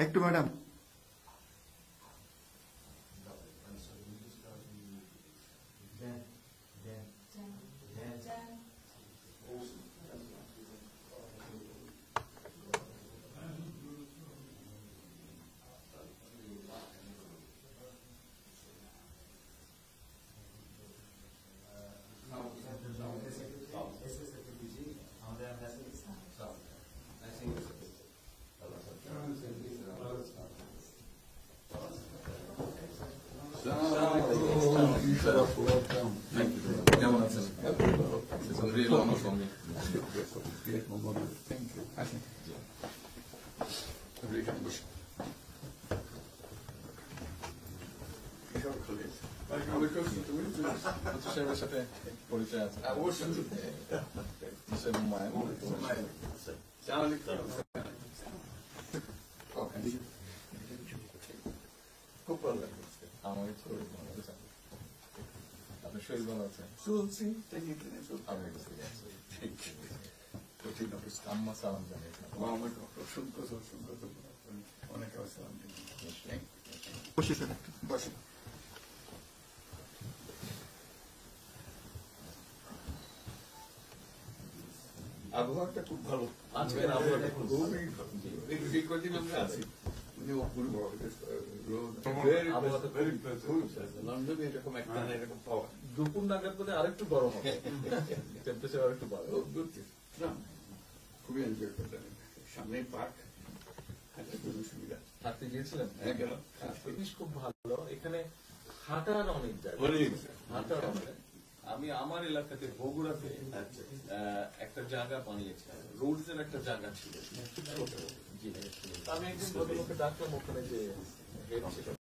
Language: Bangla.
একটু ম্যাডাম কেমন আছেন? Real honour for me. Thank you. আসেন সাহেবের সাথে পরিচয় আছে অবশ্যই। খুব ভালো লাগছে আমাকে শরীর ভালো আছে। আপনার শরীর ভালো আছে? চলছি আম্মা সালাম জানিয়েছেন। অনেক আসসালাম। বসে স্যার বসে। আবহাওয়াটা খুব ভালো। আজকের আবহাওয়াটা খুব ভালো। এই কদিন আমরা আছি লন্ডনে এরকম একটা এরকম পাওয়া দুপুর নাগাদ বলে আরেকটু গরম হবে, টেম্পারেচার আরেকটু বাড়বে। খুবই এনজয় করতেন। সামনে পার্ক, হাঁটার জন্য সুবিধা। হাঁটতে গিয়েছিলেন? হ্যাঁ গেলাম। জিনিস খুব ভালো, এখানে হাঁটার অনেক জায়গা। হাঁটার অনেক। আমি আমার এলাকাতে বগুড়াতে একটা জায়গা বানিয়েছি, রোডস এর একটা জায়গা ছিল। জি, আমি একদিন ভদ্রলোককে ডাকলাম ওখানে যে হেড ছিল।